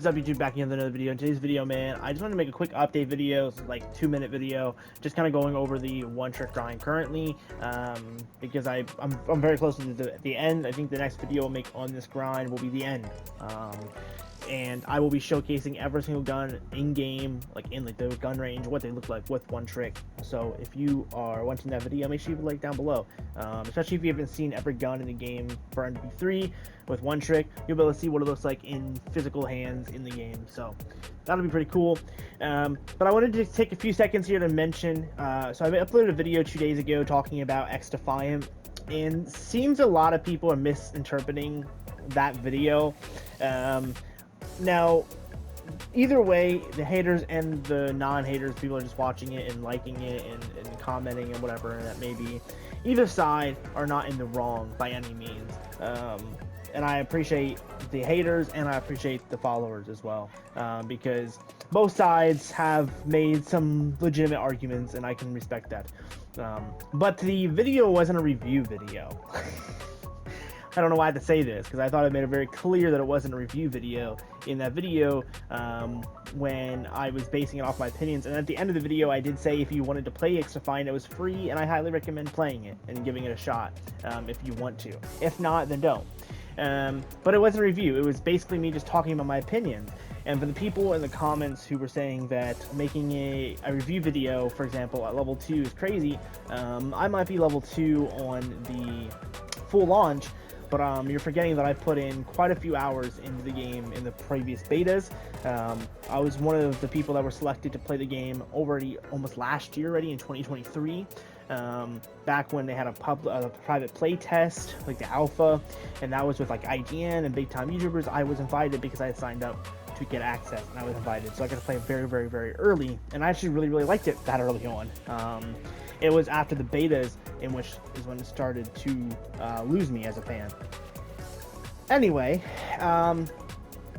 What's up, YouTube? Back again with another video. In today's video, man, I just wanted to make a quick update video. It's like 2-minute video, just kind of going over the one-trick grind currently, because I'm very close to the end. I think the next video I'll make on this grind will be the end, and I will be showcasing every single gun in game, like in the gun range, what they look like with one trick. So if you are watching that video, make sure you leave a like down below, especially if you haven't seen every gun in the game for NB3 with one trick. You'll be able to see what it looks like in physical hands in the game, so that'll be pretty cool. But I wanted to take a few seconds here to mention, so I uploaded a video 2 days ago talking about xDefiant, and seems a lot of people are misinterpreting that video. Now, either way, the haters and the non-haters, people are just watching it and liking it and commenting and whatever, and that maybe either side are not in the wrong by any means. And I appreciate the haters and I appreciate the followers as well, because both sides have made some legitimate arguments and I can respect that. But the video wasn't a review video. I don't know why I had to say this, because I thought I made it very clear that it wasn't a review video in that video, when I was basing it off my opinions. And at the end of the video, I did say if you wanted to play xDefiant, it was free, and I highly recommend playing it and giving it a shot, if you want to. If not, then don't. But it wasn't a review. It was basically me just talking about my opinion. And for the people in the comments who were saying that making a review video, for example, at level 2 is crazy, I might be level 2 on the full launch, but you're forgetting that I put in quite a few hours into the game in the previous betas. I was one of the people that were selected to play the game already almost last year, already in 2023. Back when they had a private play test, like the alpha, and that was with like IGN and big time YouTubers. I was invited because I had signed up to get access, and I was invited, so I got to play very, very, very early, and I actually really liked it that early on. It was after the betas, in which is when it started to lose me as a fan. Anyway,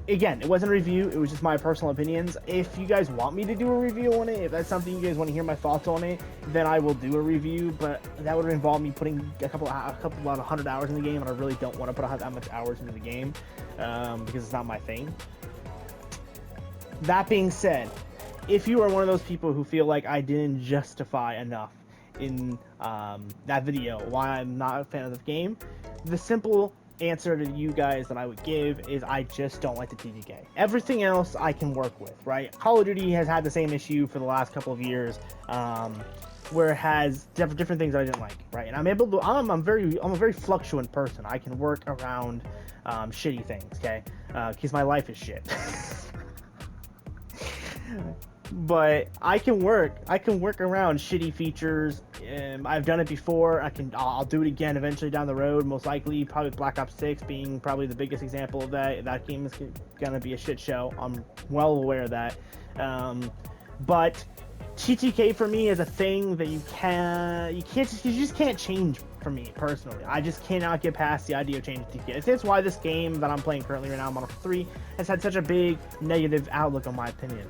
again, it wasn't a review, it was just my personal opinions. If you guys want me to do a review on it, if that's something you guys want to hear my thoughts on it, then I will do a review, but that would involve me putting a couple about 100 hours in the game, and I really don't want to put that much hours into the game, because it's not my thing. That being said, if you are one of those people who feel like I didn't justify enough in that video why I'm not a fan of the game, the simple answer to you guys that I would give is I just don't like the TTK. Everything else I can work with, right? Call of Duty has had the same issue for the last couple of years, where it has different things I didn't like, right? And I'm able to, I'm a very fluctuant person. I can work around shitty things, okay? Because my life is shit. But I can work around shitty features. I've done it before. I'll do it again eventually down the road, most likely. Probably Black Ops 6 being probably the biggest example of that. That game is gonna be a shit show. I'm well aware of that. But TTK for me is a thing that you just can't change for me personally. I just cannot get past the idea of changing TTK. It's why this game that I'm playing currently right now, Modern Warfare 3, has had such a big negative outlook on my opinion.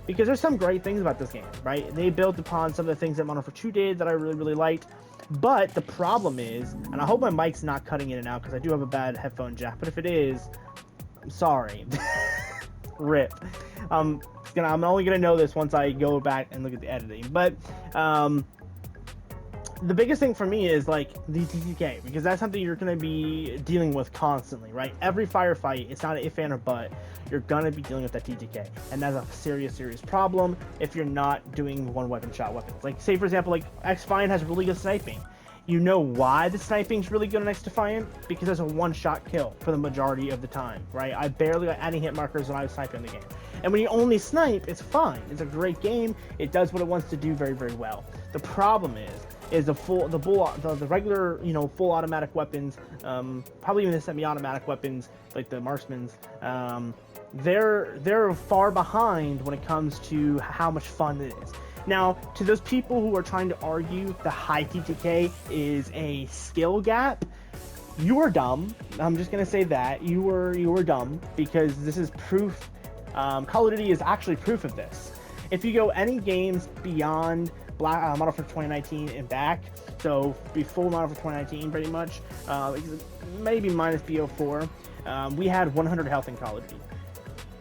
Because there's some great things about this game, right? They built upon some of the things that Modern Warfare 2 did that I really liked. But the problem is, and I hope my mic's not cutting in and out because I do have a bad headphone jack, but if it is, I'm sorry. RIP. I'm only gonna know this once I go back and look at the editing. But the biggest thing for me is like the TTK, because that's something you're gonna be dealing with constantly, right? Every firefight, it's not an if, and, or but. You're gonna be dealing with that TTK, and that's a serious problem if you're not doing one-weapon shot weapons. Like, say for example, like xDefiant has really good sniping. You know why the sniping's really good on xDefiant? Because there's a one-shot kill for the majority of the time, right? I barely got any hit markers when I was sniping the game. And when you only snipe, it's fine. It's a great game. It does what it wants to do very, very well. The problem is the regular, full automatic weapons, probably even the semi-automatic weapons, like the marksmans, they're far behind when it comes to how much fun it is. Now, to those people who are trying to argue the high TTK is a skill gap, you are dumb. I'm just gonna say that you were dumb, because this is proof. Call of Duty is actually proof of this. If you go any games beyond Modern Warfare 2019 and back, so before Modern Warfare 2019, pretty much, maybe minus BO4, we had 100 health in Call of Duty.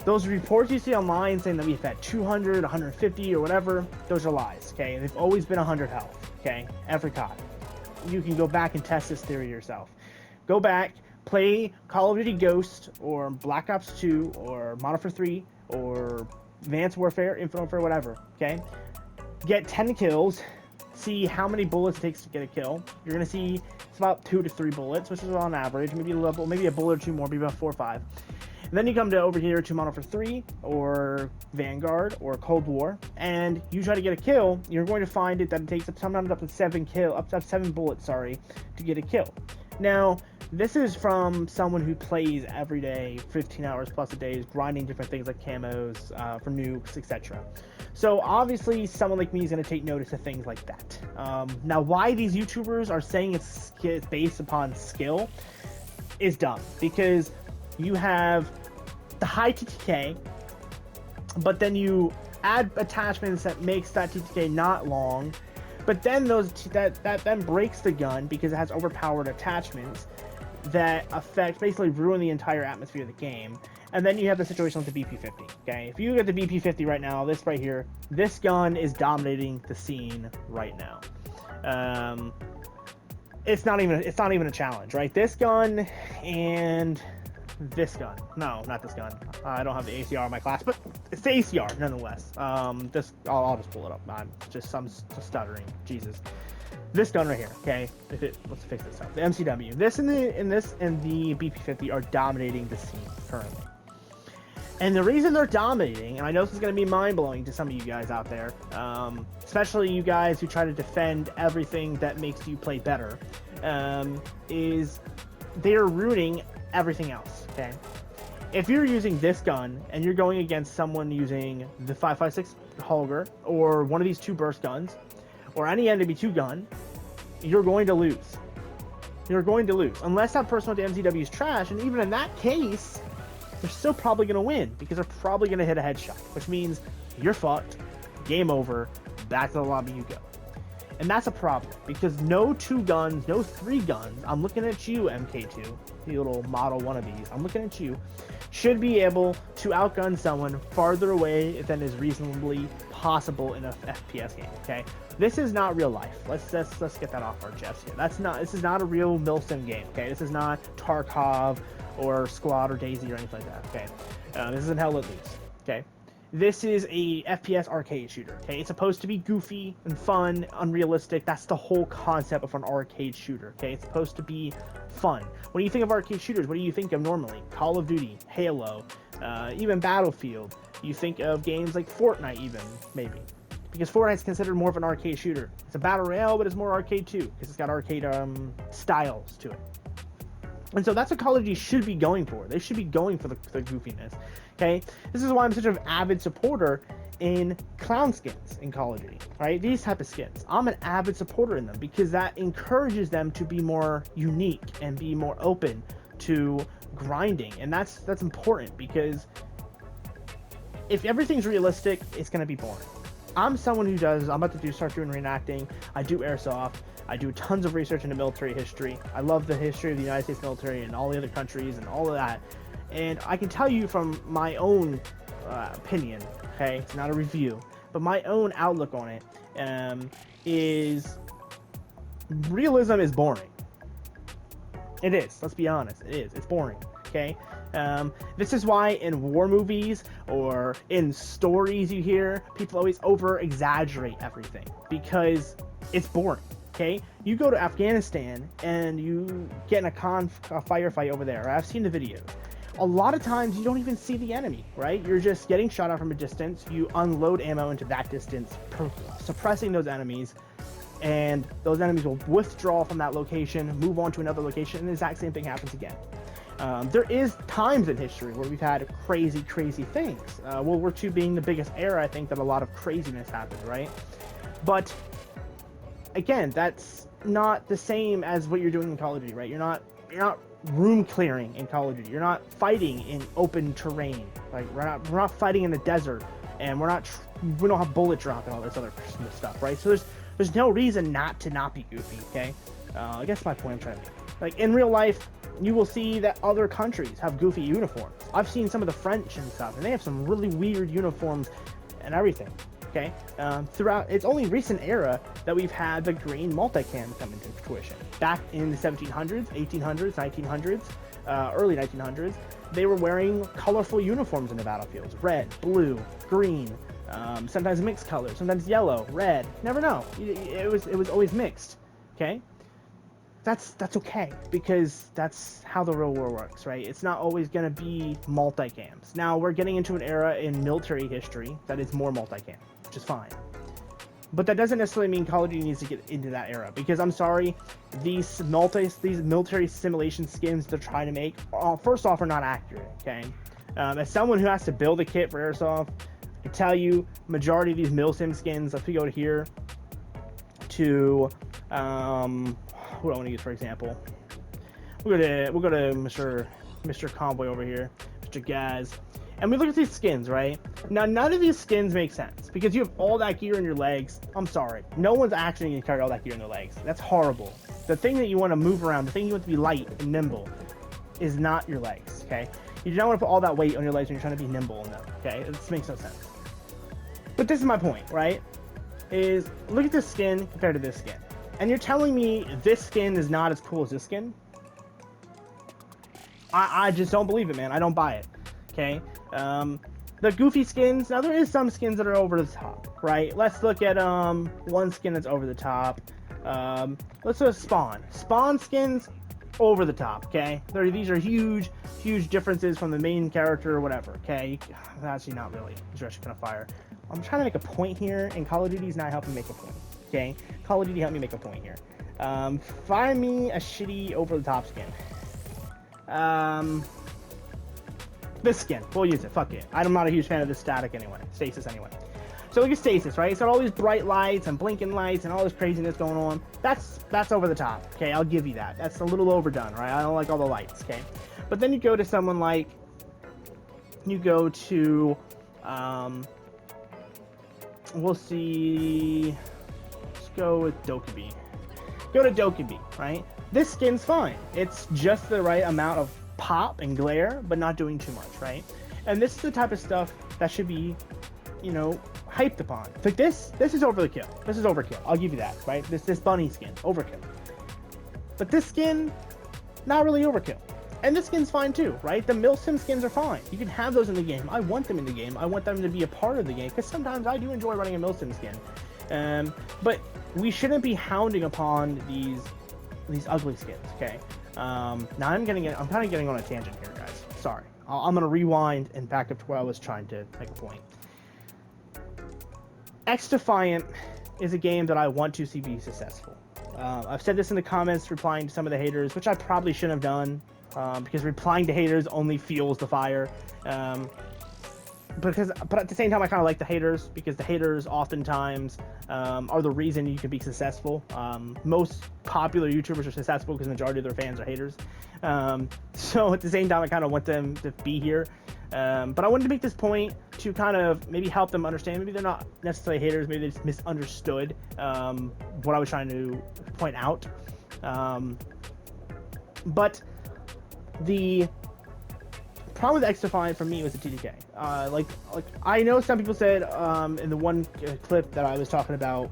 Those reports you see online saying that we've had 200, 150, or whatever, those are lies, okay? They've always been 100 health, okay? Every time. You can go back and test this theory yourself. Go back, play Call of Duty Ghost, or Black Ops 2, or Modern Warfare 3, or Advanced Warfare, Infinite Warfare, whatever, okay? Get 10 kills, see how many bullets it takes to get a kill. You're going to see it's about 2 to 3 bullets, which is on average. Maybe a bullet or two more, maybe about 4 or 5. And then you come to over here to Modern Warfare 3 or Vanguard or Cold War, and you try to get a kill. You're going to find it that it takes sometimes up to 7 bullets, to get a kill. Now, this is from someone who plays every day, 15 hours plus a day, grinding different things like camos for nukes, etc. So obviously, someone like me is going to take notice of things like that. Now, why these YouTubers are saying it's based upon skill is dumb, because you have the high TTK, but then you add attachments that makes that TTK not long, but then that then breaks the gun because it has overpowered attachments that basically ruin the entire atmosphere of the game. And then you have the situation with the BP-50. Okay, if you get the BP-50 right now, this right here, this gun is dominating the scene right now. It's not even a challenge, right? This gun and this gun. No, not this gun. I don't have the ACR in my class, but it's the ACR nonetheless. I'll just pull it up. I'm just stuttering. Jesus. This gun right here, okay? Let's fix this up. The MCW. This and the BP-50 are dominating the scene currently. And the reason they're dominating, and I know this is going to be mind-blowing to some of you guys out there, especially you guys who try to defend everything that makes you play better, is they're ruining everything else, okay? If you're using this gun and you're going against someone using the 5.56 Holger or one of these 2 burst guns or any NW2 gun, you're going to lose. You're going to lose. Unless that person with the MCW is trash, and even in that case, they're still probably going to win because they're probably going to hit a headshot, which means you're fucked, game over, back to the lobby you go. And that's a problem, because no 2 guns, no 3 guns, I'm looking at you, MK2, the little model one of these, I'm looking at you, should be able to outgun someone farther away than is reasonably possible in a FPS game, okay? This is not real life. Let's get that off our chest here. This is not a real milsim game, okay? This is not Tarkov or Squad or Daisy or anything like that, okay? This isn't Hell Let Loose, okay? This is a FPS arcade shooter, okay? It's supposed to be goofy and fun, unrealistic. That's the whole concept of an arcade shooter, okay? It's supposed to be fun. When you think of arcade shooters, what do you think of normally? Call of Duty, Halo, even Battlefield. You think of games like Fortnite even, maybe. Because Fortnite's considered more of an arcade shooter. It's a battle royale, but it's more arcade too, because it's got arcade styles to it. And so that's what Call of Duty should be going for. They should be going for the goofiness, okay? This is why I'm such an avid supporter in clown skins in Call of Duty, right? These type of skins. I'm an avid supporter in them because that encourages them to be more unique and be more open to grinding. And that's important, because if everything's realistic, it's going to be boring. I'm someone who I'm about to start doing reenacting. I do airsoft. I do tons of research into military history. I love the history of the United States military and all the other countries and all of that. And I can tell you from my own opinion, okay, it's not a review, but my own outlook on it is realism is boring. It is. Let's be honest. It is. It's boring, okay? This is why in war movies or in stories you hear, people always over-exaggerate everything because it's boring. Okay, you go to Afghanistan and you get in a firefight over there. I've seen the videos. A lot of times you don't even see the enemy, right? You're just getting shot at from a distance. You unload ammo into that distance, suppressing those enemies, and those enemies will withdraw from that location, move on to another location, and the exact same thing happens again. There is times in history where we've had crazy things. World War II being the biggest era, I think, that a lot of craziness happened, right? But again, that's not the same as what you're doing in Call of Duty, right? You're not room clearing in Call of Duty. You're not fighting in open terrain. Like we're not fighting in the desert, and we don't have bullet drop and all this other stuff, right? So there's no reason not to not be goofy, okay? I guess my point I'm trying to make. Like in real life, You will see that other countries have goofy uniforms. I've seen some of the French and stuff, and they have some really weird uniforms and everything. Okay, throughout, it's only recent era that we've had the green multicam come into fruition. Back in the 1700s, 1800s, 1900s, early 1900s, they were wearing colorful uniforms in the battlefields: red, blue, green, sometimes mixed colors, sometimes yellow, red. Never know. It was always mixed. Okay, that's okay, because that's how the real world works, right? It's not always going to be multicams. Now we're getting into an era in military history that is more multicam, which is fine. But that doesn't necessarily mean Call of Duty needs to get into that era, because I'm sorry, these military simulation skins they're trying to make, first off, are not accurate. Okay, as someone who has to build a kit for Airsoft, I can tell you, majority of these milsim skins, if we go to here to who do I want to use for example? We'll go to Mr. Convoy over here, Mr. Gaz. And we look at these skins, right? Now, none of these skins make sense, because you have all that gear in your legs. I'm sorry. No one's actually going to carry all that gear in their legs. That's horrible. The thing that you want to move around, the thing you want to be light and nimble, is not your legs, okay? You do not want to put all that weight on your legs when you're trying to be nimble in them, okay? This makes no sense. But this is my point, right? Is look at this skin compared to this skin. And you're telling me this skin is not as cool as this skin? I just don't believe it, man. I don't buy it, okay? The goofy skins, now there is some skins that are over the top, right? Let's look at one skin that's over the top. Let's look at Spawn skins, over the top, okay? These are huge differences from the main character or whatever, okay? Actually, not really. It's actually kind of fire. I'm trying to make a point here, and Call of Duty is not helping make a point, okay? Call of Duty help me make a point here. Find me a shitty over the top skin. This skin, we'll use it, fuck it. I'm not a huge fan of this static anyway, stasis anyway. So look at stasis, right? It's got all these bright lights and blinking lights and all this craziness going on. That's over the top, okay? I'll give you that. That's a little overdone, right? I don't like all the lights, okay? But then you go to someone like, we'll see, let's go with Dokkaebi. Go to Dokkaebi, right? This skin's fine. It's just the right amount of pop and glare, but not doing too much, right? And this is the type of stuff that should be, hyped upon. Like this is overkill. This is overkill. I'll give you that, right? This bunny skin, overkill. But this skin, not really overkill. And this skin's fine too, right? The milsim skins are fine. You can have those in the game. I want them in the game. I want them to be a part of the game, because sometimes I do enjoy running a milsim skin. But we shouldn't be hounding upon these ugly skins, okay? Now I'm kind of getting on a tangent here, guys. Sorry. I'm gonna rewind and back up to where I was trying to make a point. XDefiant is a game that I want to see be successful. I've said this in the comments, replying to some of the haters, which I probably shouldn't have done, because replying to haters only fuels the fire. But at the same time, I kind of like the haters, because the haters oftentimes are the reason you can be successful. Most popular YouTubers are successful because the majority of their fans are haters. So at the same time, I kind of want them to be here. But I wanted to make this point to kind of maybe help them understand. Maybe they're not necessarily haters. Maybe they just misunderstood what I was trying to point out. But the problem with XDefiant for me was the TTK. Like I know some people said in the one clip that I was talking about,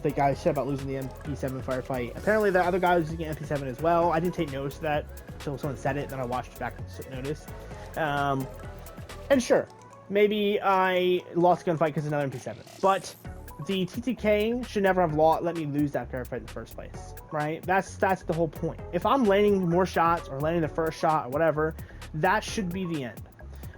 the guy said about losing the MP7 firefight. Apparently the other guy was using MP7 as well. I didn't take notice of that until someone said it, then I watched it back and took notice. And sure, maybe I lost a gunfight because of another MP7, but the TTK should never have let me lose that firefight in the first place, right? That's the whole point. If I'm landing more shots or landing the first shot or whatever, that should be the end.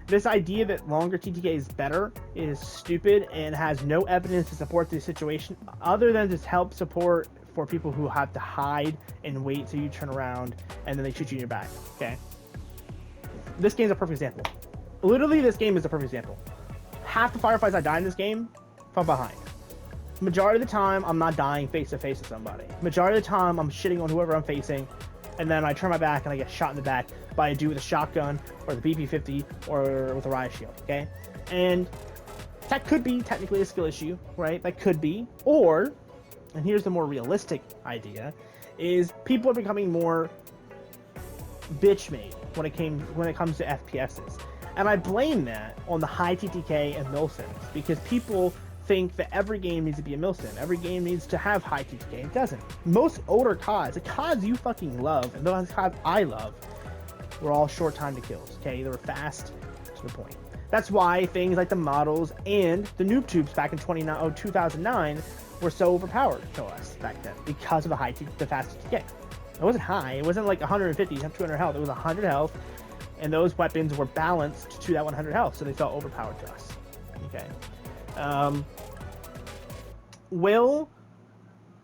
This idea that longer TTK is better is stupid and has no evidence to support the situation, other than just help support for people who have to hide and wait till you turn around and then they shoot you in your back, okay? This game's a perfect example. Literally, this game is a perfect example. Half the firefights I die in this game from behind. Majority of the time, I'm not dying face to face with somebody. Majority of the time, I'm shitting on whoever I'm facing, and then I turn my back and I get shot in the back by a dude with a shotgun or the BP-50 or with a riot shield, okay? And that could be technically a skill issue, right? That could be. Or, and here's the more realistic idea, is people are becoming more bitch made when it comes to FPSs. And I blame that on the high TTK and milsims, because people think that every game needs to be a milsim. Every game needs to have high TTK. It doesn't. Most older CODs, the CODs you fucking love, and those CODs I love, were all short time to kills, okay? They were fast to the point. That's why things like the models and the noob tubes back in 2009 were so overpowered to us back then, because of the fast TTK. It wasn't high. It wasn't like 150, 200 health. It was 100 health, and those weapons were balanced to that 100 health, so they felt overpowered to us. Okay. Will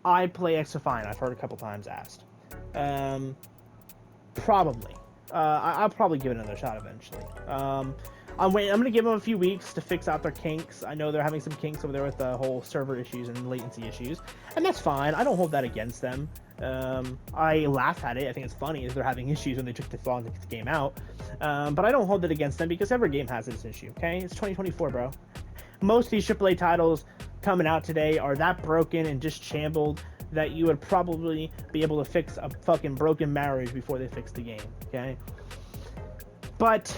I play xDefiant? I've heard a couple times asked. Probably. I'll probably give it another shot eventually. I'm gonna give them a few weeks to fix out their kinks. I know they're having some kinks over there with the whole server issues and latency issues, and that's fine. I don't hold that against them. I laugh at it. I think it's funny as they're having issues when they took this long to get the game out. But I don't hold it against them, because every game has this issue. Okay, it's 2024, bro. Most of these AAA titles coming out today are that broken and just shambled that you would probably be able to fix a fucking broken marriage before they fix the game. Okay, but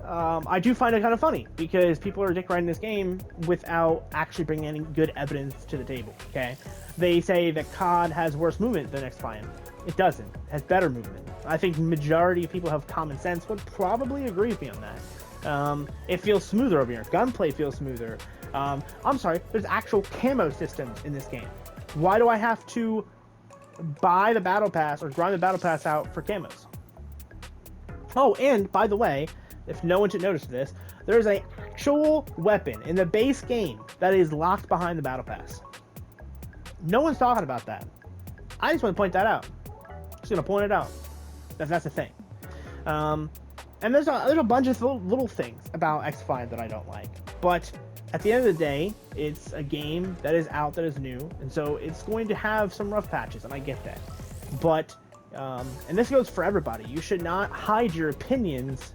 I do find it kind of funny, because people are dick riding this game without actually bringing any good evidence to the table. Okay, they say that COD has worse movement than xDefiant. It doesn't. It has better movement. I think majority of people have common sense would probably agree with me on that. It feels smoother over here. Gunplay feels smoother. I'm sorry, there's actual camo systems in this game. Why do I have to buy the battle pass or grind the battle pass out for camos? Oh, and by the way, if no one should notice this, there's an actual weapon in the base game that is locked behind the battle pass. No one's talking about that. I just want to point that out. Just gonna point it out. That's the thing. And there's a bunch of little things about xDefiant that I don't like. But at the end of the day, it's a game that is out, that is new, and so it's going to have some rough patches, and I get that. But, and this goes for everybody, you should not hide your opinions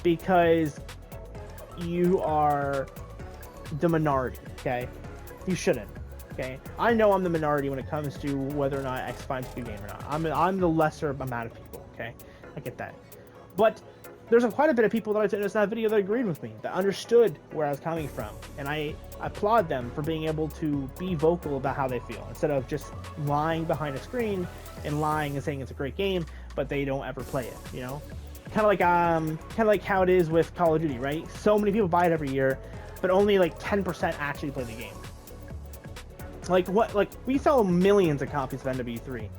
because you are the minority, okay? You shouldn't, okay? I know I'm the minority when it comes to whether or not xDefiant's a good game or not. I'm the lesser amount of people, okay? I get that. But there's quite a bit of people that I noticed in that video that agreed with me, that understood where I was coming from, and I applaud them for being able to be vocal about how they feel, instead of just lying behind a screen and lying and saying it's a great game, but they don't ever play it, you know? Kind of like how it is with Call of Duty, right? So many people buy it every year, but only like 10% actually play the game. Like we sell millions of copies of NW3,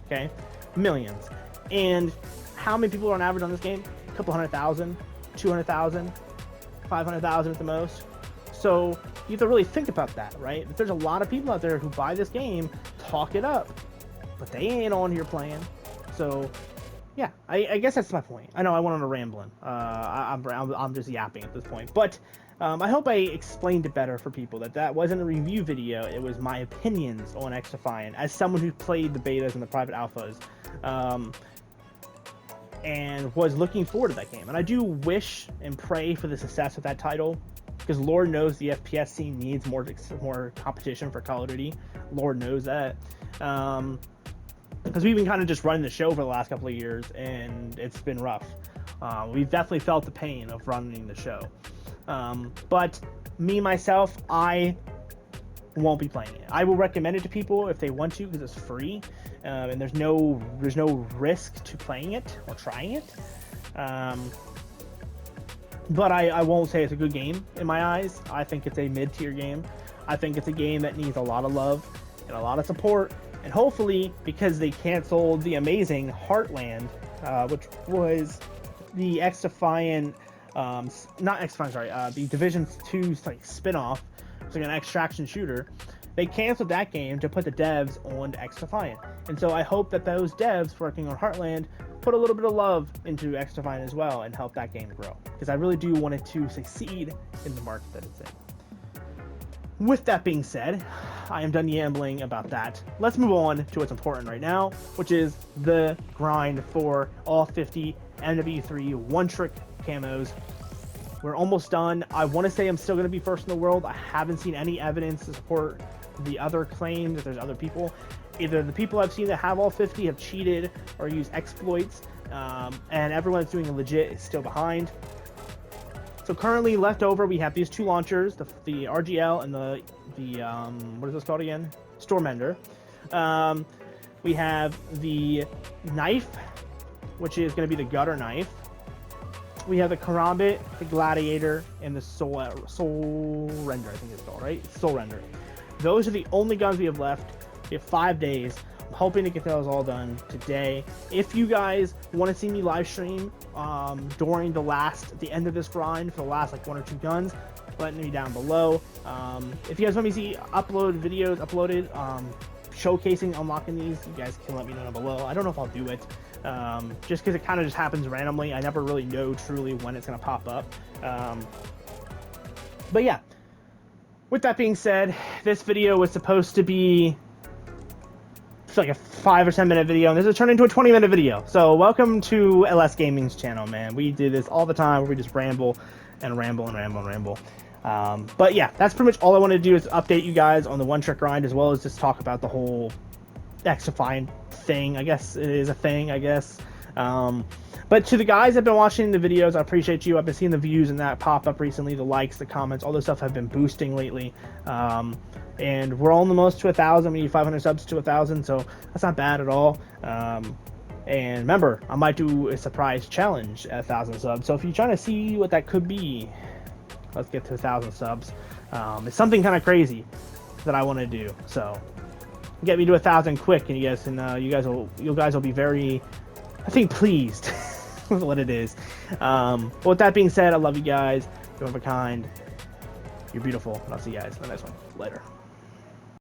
okay? Millions. And how many people are on average on this game? A couple 100,000, 200,000, 500,000 at the most. So you have to really think about that, right? There's a lot of people out there who buy this game, talk it up, but they ain't on here playing. So yeah, I guess that's my point. I know I went on a rambling. I'm just yapping at this point, but I hope I explained it better for people, that wasn't a review video. It was my opinions on xDefiant as someone who played the betas and the private alphas. And was looking forward to that game. And I do wish and pray for the success of that title, because Lord knows the FPS scene needs more competition for Call of Duty. Lord knows that. Because we've been kind of just running the show for the last couple of years, and it's been rough. We've definitely felt the pain of running the show. But me, myself, I won't be playing it. I will recommend it to people if they want to, because it's free, and there's no risk to playing it or trying it. But I won't say it's a good game in my eyes. I think it's a mid-tier game. I think it's a game that needs a lot of love and a lot of support, and hopefully, because they canceled the amazing Heartland, which was the xDefiant, the Division 2 like spin-off. It's like an extraction shooter. They canceled that game to put the devs on xDefiant. And so I hope that those devs working on Heartland put a little bit of love into xDefiant as well and help that game grow, because I really do want it to succeed in the market that it's in. With that being said, I am done yambling about that. Let's move on to what's important right now, which is the grind for all 50 NW3 one-trick camos. We're almost done. I want to say I'm still going to be first in the world. I haven't seen any evidence to support the other claim that there's other people. Either the people I've seen that have all 50 have cheated or used exploits, and everyone that's doing it legit is still behind. So currently left over, we have these two launchers, the RGL and the what is this called again? Stormender. We have the knife, which is going to be the gutter knife. We have the Karambit, the Gladiator, and the Soul Render, I think it's called, right? Soul Render. Those are the only guns we have left. We have 5 days. I'm hoping to get those all done today. If you guys want to see me live stream during the end of this grind for the last like 1 or 2 guns, let me down below. If you guys want me to see videos uploaded showcasing unlocking these, you guys can let me know down below. I don't know if I'll do it, just because it kind of just happens randomly. I never really know truly when it's going to pop up. But yeah, with that being said, this video was supposed to be like a 5 or 10 minute video, and this has turned into a 20-minute video. So welcome to xLSxgaming's channel, man. We do this all the time where we just ramble and ramble and ramble and ramble. But yeah, that's pretty much all I want to do, is update you guys on the one-trick grind, as well as just talk about the whole XDefiant thing. I guess it is a thing, I guess. But to the guys that have been watching the videos, I appreciate you. I've been seeing the views and that pop up recently, the likes, the comments, all this stuff have been boosting lately. And we're almost to 1,000. We need 500 subs to 1,000, so that's not bad at all. And remember, I might do a surprise challenge at 1,000 subs. So if you're trying to see what that could be, let's get to 1,000 subs. It's something kind of crazy that I want to do. So get me to 1,000 quick, and you guys will be very, I think, pleased with what it is. But with that being said, I love you guys. You're one of a kind. You're beautiful. And I'll see you guys in the next one. Later.